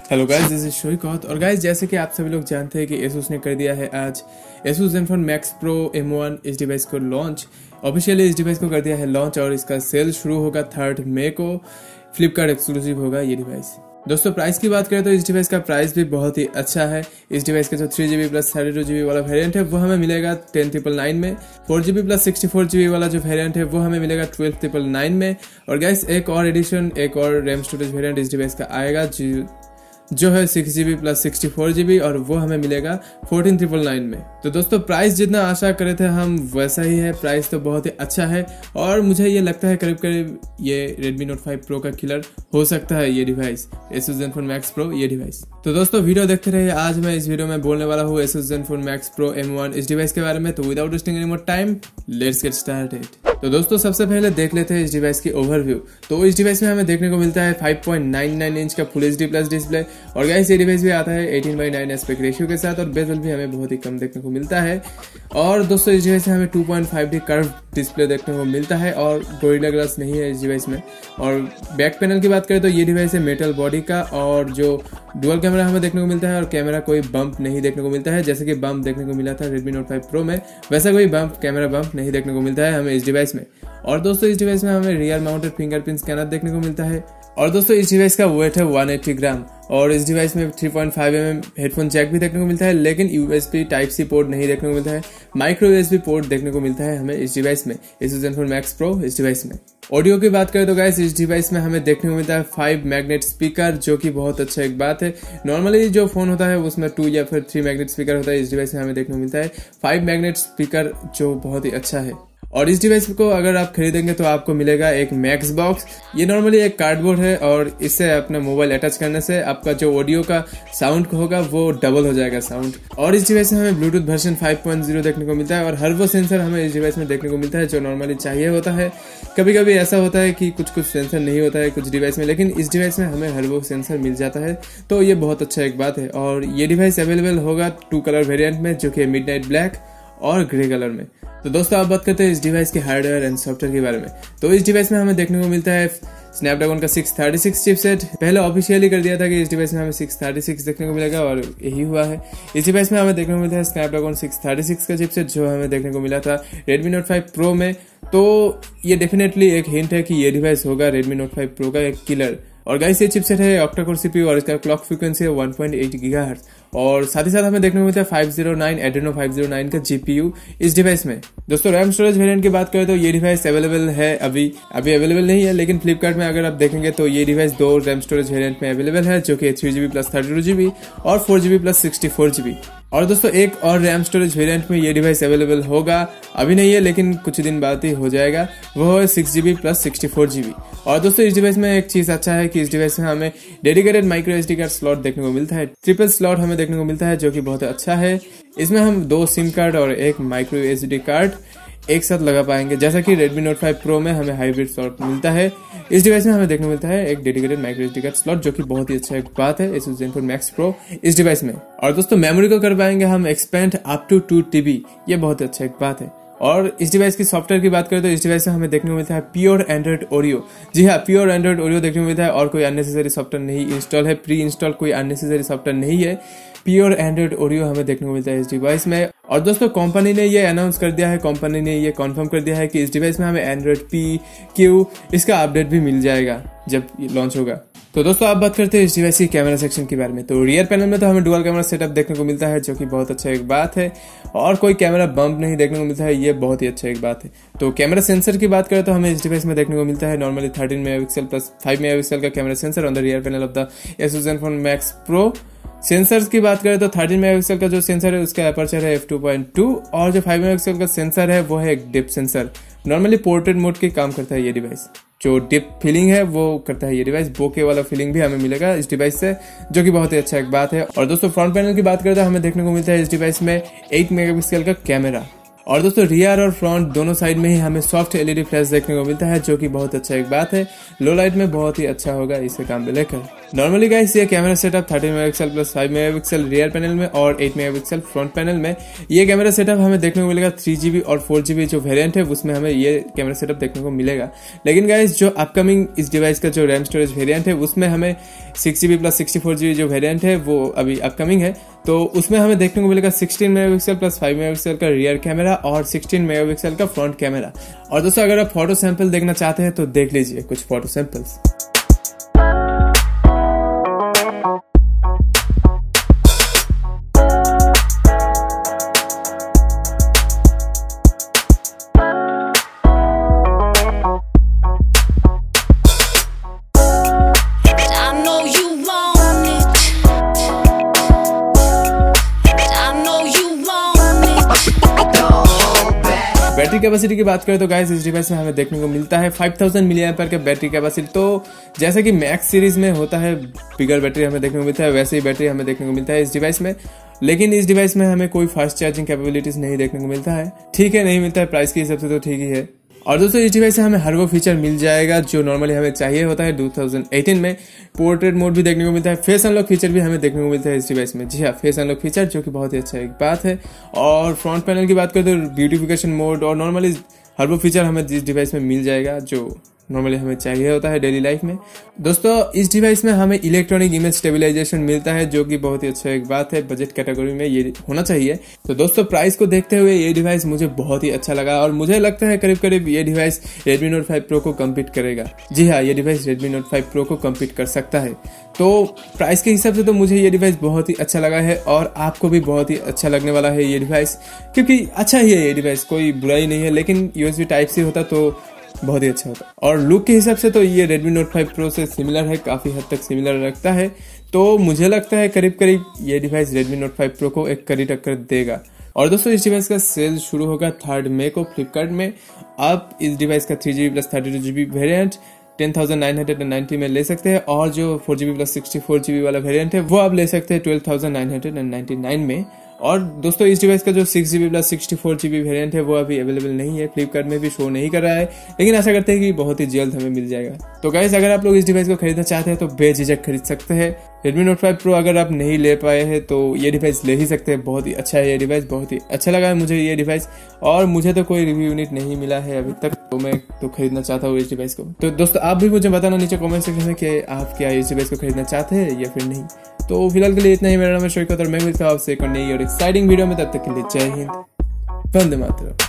Hello guys, this is Shoikot. और guys, जैसे कि आप सभी लोग जानते हैं कि Asus ने कर दिया है आज Asus ZenFone Max Pro M1 इस डिवाइस को लॉन्च। ऑफिशियली इस डिवाइस को कर दिया है लॉन्च और इसका सेल शुरू होगा 3 मई को। फ्लिपकार्ट एक्सक्लूसिव होगा ये डिवाइस। दोस्तों, प्राइस की बात करें तो इस डिवाइस का प्राइस भी बहुत ही अच्छा है। इस डिवाइस का जो 3GB प्लस 32GB वाला वेरिएंट है वो हमें मिलेगा 10,999 में। 4GB प्लस 64GB वाला जो वेरिएंट है वो हमें मिलेगा 12,999 में। और गाइस, एक और एडिशन, एक और रैम स्टोरेज वेरिएंट इस डिवाइस का आएगा जो है 6GB प्लस 64GB और वो हमें मिलेगा 14,999 में। तो दोस्तों, प्राइस जितना आशा करे थे हम वैसा ही है। प्राइस तो बहुत ही अच्छा है और मुझे ये लगता है करीब करीब ये Redmi Note 5 Pro का किलर हो सकता है ये device, Asus ZenFone Max Pro ये डिवाइस। तो दोस्तों, वीडियो देखते रहिए। आज मैं इस वीडियो में बोलने वाला हूँ Asus ZenFone Max Pro M1 इस डिवाइस के बारे में। तो without wasting any more time, let's get started. तो दोस्तों, सबसे पहले देख लेते हैं इस डिवाइस की ओवरव्यू। तो इस डिवाइस में हमें देखने को मिलता है 5.99 इंच का फुल HD प्लस डिस्प्ले। और गाइस, ये डिवाइस भी आता है 18:9 एस्पेक्ट रेशियो के साथ और बेजल भी हमें बहुत ही कम देखने को मिलता है। और दोस्तों, इस डिवाइस में हमें 2.5D कर्व डिस्प्ले देखने को मिलता है और गोरिल्ला ग्लास नहीं है इस डिवाइस में। और बैक पैनल की बात करें तो ये डिवाइस है मेटल बॉडी का और जो डुअल कैमरा हमें देखने को मिलता है और कैमरा कोई बम्प नहीं देखने को मिलता है। जैसे कि बम्प देखने को मिला था Redmi Note 5 Pro में, वैसा कोई कैमरा बम्प नहीं देखने को मिलता है हमें इस डिवाइस में। और दोस्तों, इस डिवाइस में हमें रियर माउंटेड फिंगरप्रिंट स्कैनर देखने को मिलता है। और दोस्तों, इस डिवाइस का वेट है 180 ग्राम और इस डिवाइस में 3.5mm हेडफोन जैक भी देखने को मिलता है, लेकिन USB Type-C पोर्ट नहीं देखने को मिलता है। माइक्रो USB पोर्ट देखने को मिलता है हमें इस डिवाइस में, Asus ZenFone Max Pro इस डिवाइस में। ऑडियो की बात करें तो गाइस, इस डिवाइस में हमें देखने को मिलता है 5 मैग्नेट स्पीकर, जो कि बहुत अच्छा एक बात है। नॉर्मली जो फोन होता है उसमें 2 या फिर 3 मैग्नेट स्पीकर होता है, इस डिवाइस में हमें देखने को मिलता है 5 मैग्नेट स्पीकर, जो बहुत ही अच्छा है। और इस डिवाइस को अगर आप खरीदेंगे तो आपको मिलेगा एक मैक्स बॉक्स। ये नॉर्मली एक कार्डबोर्ड है और इससे अपना मोबाइल अटैच करने से आपका जो ऑडियो का साउंड होगा वो डबल हो जाएगा साउंड। और इस डिवाइस में हमें ब्लूटूथ वर्जन 5.0 देखने को मिलता है और हर वो सेंसर हमें इस डिवाइस में देखने को मिलता है जो नॉर्मली चाहिए होता है। कभी कभी ऐसा होता है कि कुछ सेंसर नहीं होता है कुछ डिवाइस में, लेकिन इस डिवाइस में हमें हर वो सेंसर मिल जाता है, तो ये बहुत अच्छा एक बात है। और ये डिवाइस अवेलेबल होगा 2 कलर वेरिएंट में, जो कि मिडनाइट ब्लैक और ग्रे कलर में। तो दोस्तों, आप बात करते हैं इस डिवाइस के हार्डवेयर एंड सॉफ्टवेयर के बारे में। तो इस डिवाइस में हमें देखने को मिलता है स्नैपड्रैगन का 636 चिपसेट। पहले ऑफिशियली कर दिया था कि इस डिवाइस में हमें 636 देखने को मिलेगा और यही हुआ है। इस डिवाइस में हमें देखने को मिलता है स्नैपड्रैगन 636 का चिपसेट, जो हमें देखने को मिला था Redmi Note 5 Pro में। तो ये डेफिनेटली एक हिंट है कि ये डिवाइस होगा Redmi Note 5 Pro का एक किलर। और गाइस, ये चिपसेट है ऑक्टा कोर CPU और इसका क्लॉक फ्रीक्वेंसी है 1.8 GHz। और साथ ही साथ हमें देखने को मिलता है 509 Adreno 509 का GPU इस डिवाइस में। दोस्तों, रैम स्टोरेज वेरिएंट की बात करें तो ये डिवाइस अवेलेबल है, अभी अवेलेबल नहीं है, लेकिन फ्लिपकार्ट में अगर आप देखेंगे तो ये डिवाइस 2 रैम स्टोरेज वेरिएंट में अवेलेबल है, जो कि 3GB प्लस 32GB और 4GB प्लस 64GB। और दोस्तों, एक और रैम स्टोरेज वेरिएंट में ये डिवाइस अवेलेबल होगा, अभी नहीं है लेकिन कुछ दिन बाद ही हो जाएगा, वो है 6GB प्लस 64GB। और दोस्तों, इस डिवाइस में एक चीज अच्छा है कि इस डिवाइस में हमें dedicated micro SD card slot देखने को मिलता है। ट्रिपल स्लॉट हमें देखने को मिलता है, जो कि बहुत अच्छा है। इसमें हम 2 सिम कार्ड और एक माइक्रो SD कार्ड एक साथ लगा पाएंगे, जैसा कि Redmi Note 5 Pro में हमें हाइब्रिड स्लॉट मिलता है। इस डिवाइस में हमें देखने को मिलता है एक dedicated micro SD card slot, जो कि बहुत ही अच्छा एक बात है Asus ZenFone Max Pro इस डिवाइस में। और दोस्तों, मेमोरी को कर पाएंगे हम एक्सपेंड अप टू 2TB, ये बहुत अच्छा एक बात है। और इस डिवाइस की सॉफ्टवेयर की बात करें तो इस डिवाइस में हमें देखने को मिलता है प्योर एंड्रॉइड ओरियो। जी हाँ, प्योर एंड्रॉइड ओरियो देखने को मिलता है और कोई अननेसेसरी सॉफ्टवेयर नहीं इंस्टॉल है, प्री इंस्टॉल कोई अननेसेसरी सॉफ्टवेयर नहीं है। प्योर एंड्रॉइड ओरियो हमें देखने को मिलता है इस डिवाइस में। और दोस्तों, कंपनी ने ये अनाउंस कर दिया है, कंपनी ने ये कंफर्म कर दिया है कि इस डिवाइस में हमें एंड्रॉइड P/Q इसका अपडेट भी मिल जाएगा जब लॉन्च होगा। तो दोस्तों, आप बात करते हैं इस डिवाइस की कैमरा सेक्शन के बारे में। तो रियर पैनल में तो हमें डुअल कैमरा सेटअप देखने को मिलता है, जो कि बहुत अच्छा एक बात है। और कोई कैमरा बम्प नहीं देखने को मिलता है, ये बहुत ही अच्छा एक बात है। तो कैमरा सेंसर की बात करें तो हमें इस डिवाइस में देखने को मिलता है नॉर्मली 13 मेगापिक्सल प्लस 5 मेगापिक्सल का camera sensor on the rear panel of the Asus ZenFone Max Pro। Sensors की बात करें तो 13 मेगापिक्सल का जो सेंसर है उसका अपर्चर है f2.2 और जो 5 मेगापिक्सल का सेंसर है वो है एक depth sensor. Normally portrait mode के काम करता है ये डिवाइस, जो डिप फीलिंग है वो करता है ये डिवाइस। बोके वाला फीलिंग भी हमें मिलेगा इस डिवाइस से, जो कि बहुत ही अच्छा एक बात है। और दोस्तों, फ्रंट पैनल की बात करें तो हमें देखने को मिलता है इस डिवाइस में 8 मेगापिक्सल का कैमरा। और दोस्तों रियर और फ्रंट दोनों साइड में ही हमें सॉफ्ट एलईडी फ्लैश देखने को मिलता है, जो कि बहुत अच्छा एक बात है। लो लाइट में बहुत ही अच्छा होगा इसे काम में लेकर। नॉर्मली गाइस ये camera setup 13 megapixel plus 5 megapixel rear panel में और 8 मेगापिक्सल फ्रंट पैनल में ये कैमरा सेटअप हमें देखने को मिलेगा। 3GB और 4GB जो वेरिएंट है उसमें हमें ये कैमरा सेटअप देखने को मिलेगा। लेकिन गाइस जो अपकमिंग इस डिवाइस का जो रैम स्टोरेज वेरिएंट है उसमें हमें 6GB प्लस 64GB जो वेरिएंट है वो अभी अपकमिंग है, तो उसमें हमें देखने को मिलेगा 16 मेगापिक्सल प्लस 5 मेगापिक्सल का रियर कैमरा और 16 मेगापिक्सल का फ्रंट कैमरा। और दोस्तों अगर आप फोटो सैंपल देखना चाहते हैं तो देख लीजिए कुछ फोटो सैंपल्स। बैटरी कैपेसिटी की बात करें तो गाइस इस डिवाइस में हमें देखने को मिलता है 5000 mAh का बैटरी कैपेसिटी। तो जैसे कि मैक्स सीरीज में होता है बिगर बैटरी हमें देखने को मिलता है, वैसे ही बैटरी हमें देखने को मिलता है इस डिवाइस में। लेकिन इस डिवाइस में हमें कोई फास्ट चार्जिंग कैपेबिलिटीज नहीं देखने को मिलता है। ठीक है, नहीं मिलता है, प्राइस के हिसाब से तो ठीक ही है। और दोस्तों इस डिवाइस से हमें हर वो फीचर मिल जाएगा जो नॉर्मली हमें चाहिए होता है। 2018 में पोर्ट्रेट मोड भी देखने को मिलता है, फेस अनलॉक फीचर भी हमें देखने को मिलता है इस डिवाइस में। जी हाँ, फेस अनलॉक फीचर जो कि बहुत ही अच्छा एक बात है। और फ्रंट पैनल की बात करें तो ब्यूटिफिकेशन मोड और नॉर्मली हर वो फीचर हमें इस डिवाइस में मिल जाएगा जो नॉर्मली हमें चाहिए होता है डेली लाइफ में। दोस्तों इस डिवाइस में हमें इलेक्ट्रॉनिक इमेज स्टेबलाइजेशन मिलता है, जो कि बहुत ही अच्छा एक बात है। बजट कैटेगरी में ये होना चाहिए। तो दोस्तों प्राइस को देखते हुए ये डिवाइस मुझे बहुत ही अच्छा लगा और मुझे लगता है करीब करीब ये डिवाइस Redmi Note 5 Pro को कम्पीट करेगा। जी हाँ, ये डिवाइस Redmi Note 5 Pro को कम्पीट कर सकता है। तो प्राइस के हिसाब से तो मुझे ये डिवाइस बहुत ही अच्छा लगा है और आपको भी बहुत ही अच्छा लगने वाला है ये डिवाइस, क्योंकि अच्छा ही है ये डिवाइस, कोई बुराई नहीं है। लेकिन USB Type-C होता तो बहुत ही अच्छा होता। और लुक के हिसाब से तो ये Redmi Note 5 Pro से सिमिलर है, काफी हद तक सिमिलर लगता है। तो मुझे लगता है करीब करीब ये डिवाइस Redmi Note 5 Pro को एक कड़ी टक्कर देगा। और दोस्तों इस डिवाइस का सेल शुरू होगा 3 मई को फ्लिपकार्ट में। आप इस डिवाइस का 3GB प्लस 32GB वेरिएंट 10,990 में ले सकते हैं और जो 4GB प्लस 64GB वाला वेरिएंट है वो आप ले सकते हैं 12,999 में। और दोस्तों इस डिवाइस का जो 6GB प्लस 64GB वेरिएंट है वो अभी अवेलेबल नहीं है, फ्लिपकार्ट में भी शो नहीं कर रहा है, लेकिन आशा करते हैं कि बहुत ही जल्द हमें मिल जाएगा। तो गाइस अगर आप लोग इस डिवाइस को खरीदना चाहते हैं तो बेझिझक खरीद सकते हैं। Redmi Note 5 Pro अगर आप नहीं ले पाए हैं तो ये डिवाइस ले ही सकते हैं। बहुत ही अच्छा है ये डिवाइस, बहुत ही अच्छा लगा है मुझे ये डिवाइस। और मुझे तो कोई रिव्यू यूनिट नहीं मिला है अभी तक, तो मैं तो खरीदना चाहता हूँ इस डिवाइस को। तो दोस्तों आप भी मुझे बताना नीचे कमेंट सेक्शन में कि आप क्या इस डिवाइस को खरीदना चाहते हैं या फिर नहीं। तो फिलहाल के लिए इतना ही। मेरा नाम है सैकत और मैं मिलता हूँ आपसे एक नई और एक्साइटिंग वीडियो में। तब तक के लिए जय हिंद, वंदे मातरम।